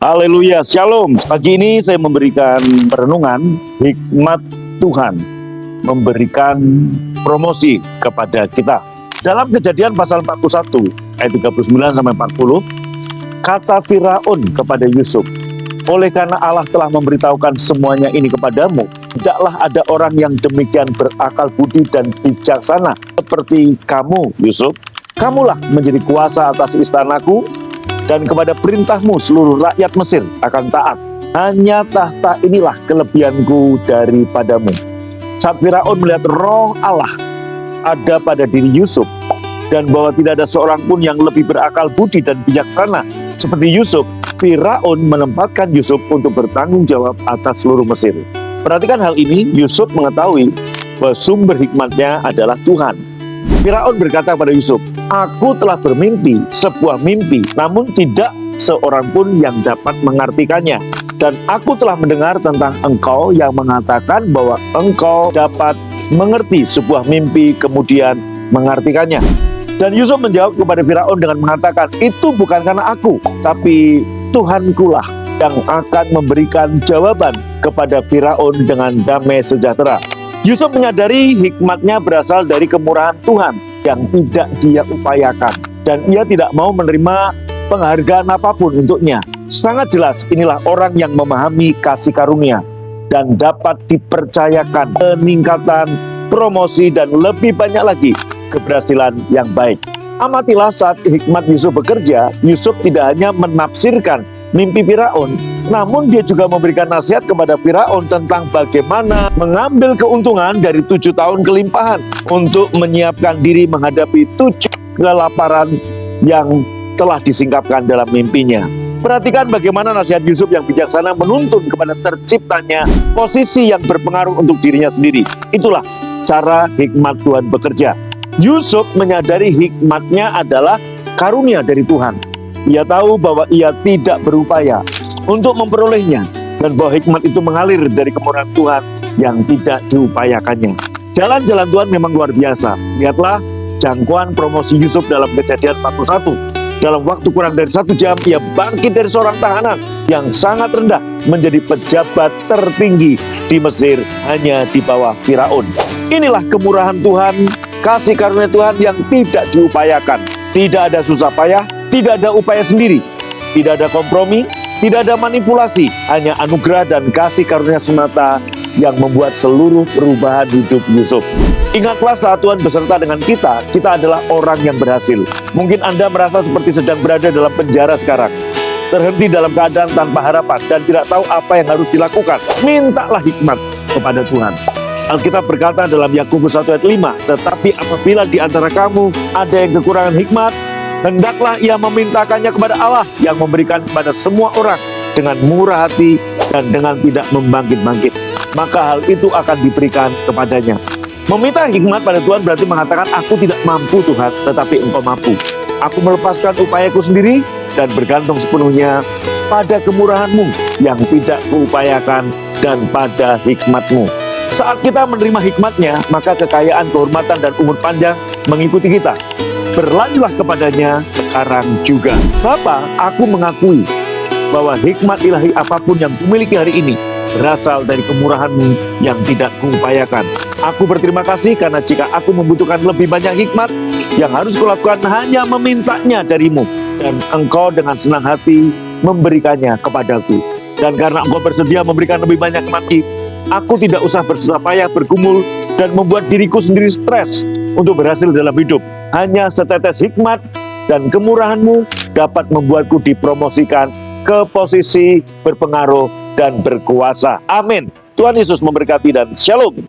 Haleluya, Shalom. Pagi ini saya memberikan perenungan hikmat Tuhan, memberikan promosi kepada kita. Dalam Kejadian pasal 41 ayat 39 sampai 40, kata Firaun kepada Yusuf, oleh karena Allah telah memberitahukan semuanya ini kepadamu, tidaklah ada orang yang demikian berakal budi dan bijaksana seperti kamu, Yusuf. Kamulah menjadi kuasa atas istanaku, dan kepada perintahmu seluruh rakyat Mesir akan taat. Hanya tahta inilah kelebihanku daripadamu. Saat Firaun melihat roh Allah ada pada diri Yusuf, dan bahwa tidak ada seorang pun yang lebih berakal budi dan bijaksana seperti Yusuf, Firaun menempatkan Yusuf untuk bertanggung jawab atas seluruh Mesir. Perhatikan hal ini, Yusuf mengetahui bahwa sumber hikmatnya adalah Tuhan. Firaun berkata kepada Yusuf, aku telah bermimpi sebuah mimpi, namun tidak seorang pun yang dapat mengartikannya. Dan aku telah mendengar tentang engkau yang mengatakan bahwa engkau dapat mengerti sebuah mimpi kemudian mengartikannya. Dan Yusuf menjawab kepada Firaun dengan mengatakan, itu bukan karena aku, tapi Tuhankulah yang akan memberikan jawaban kepada Firaun dengan damai sejahtera. Yusuf menyadari hikmatnya berasal dari kemurahan Tuhan yang tidak dia upayakan, dan ia tidak mau menerima penghargaan apapun untuknya. Sangat jelas, inilah orang yang memahami kasih karunia dan dapat dipercayakan peningkatan, promosi, dan lebih banyak lagi keberhasilan yang baik. Amatilah saat hikmat Yusuf bekerja, Yusuf tidak hanya menafsirkan mimpi Firaun, namun dia juga memberikan nasihat kepada Firaun tentang bagaimana mengambil keuntungan dari 7 tahun kelimpahan untuk menyiapkan diri menghadapi 7 kelaparan yang telah disingkapkan dalam mimpinya. Perhatikan bagaimana nasihat Yusuf yang bijaksana menuntun kepada terciptanya posisi yang berpengaruh untuk dirinya sendiri. Itulah cara hikmat Tuhan bekerja. Yusuf menyadari hikmatnya adalah karunia dari Tuhan. Ia tahu bahwa ia tidak berupaya untuk memperolehnya, dan bahwa hikmat itu mengalir dari kemurahan Tuhan yang tidak diupayakannya. Jalan-jalan Tuhan memang luar biasa. Lihatlah jangkauan promosi Yusuf dalam Kejadian 41. Dalam waktu kurang dari 1 jam, ia bangkit dari seorang tahanan yang sangat rendah menjadi pejabat tertinggi di Mesir, hanya di bawah Firaun. Inilah kemurahan Tuhan, kasih karunia Tuhan yang tidak diupayakan. Tidak ada susah payah, tidak ada upaya sendiri, tidak ada kompromi, tidak ada manipulasi, hanya anugerah dan kasih karunia semata yang membuat seluruh perubahan hidup Yusuf. Ingatlah saat Tuhan beserta dengan kita adalah orang yang berhasil. Mungkin Anda merasa seperti sedang berada dalam penjara sekarang, terhenti dalam keadaan tanpa harapan dan tidak tahu apa yang harus dilakukan. Mintalah hikmat kepada Tuhan. Alkitab berkata dalam Yakobus 1 ayat 5, tetapi apabila di antara kamu ada yang kekurangan hikmat, hendaklah ia memintakannya kepada Allah yang memberikan kepada semua orang dengan murah hati dan dengan tidak membangkit-bangkit. Maka hal itu akan diberikan kepadanya. Meminta hikmat pada Tuhan berarti mengatakan, aku tidak mampu Tuhan, tetapi Engkau mampu. Aku melepaskan upayaku sendiri dan bergantung sepenuhnya pada kemurahan-Mu yang tidak kuupayakan dan pada hikmat-Mu. Saat kita menerima hikmatnya, maka kekayaan, kehormatan, dan umur panjang mengikuti kita. Berlanjutlah kepadanya sekarang juga. Bapa, aku mengakui bahwa hikmat ilahi apapun yang kumiliki hari ini berasal dari kemurahan-Mu yang tidak kuupayakan. Aku berterima kasih karena jika aku membutuhkan lebih banyak hikmat, yang harus kulakukan hanya memintanya dari-Mu, dan Engkau dengan senang hati memberikannya kepadaku. Dan karena Engkau bersedia memberikan lebih banyak hikmat, aku tidak usah bersusah payah bergumul dan membuat diriku sendiri stres untuk berhasil dalam hidup. Hanya setetes hikmat dan kemurahan-Mu dapat membuatku dipromosikan ke posisi berpengaruh dan berkuasa. Amin. Tuhan Yesus memberkati dan shalom.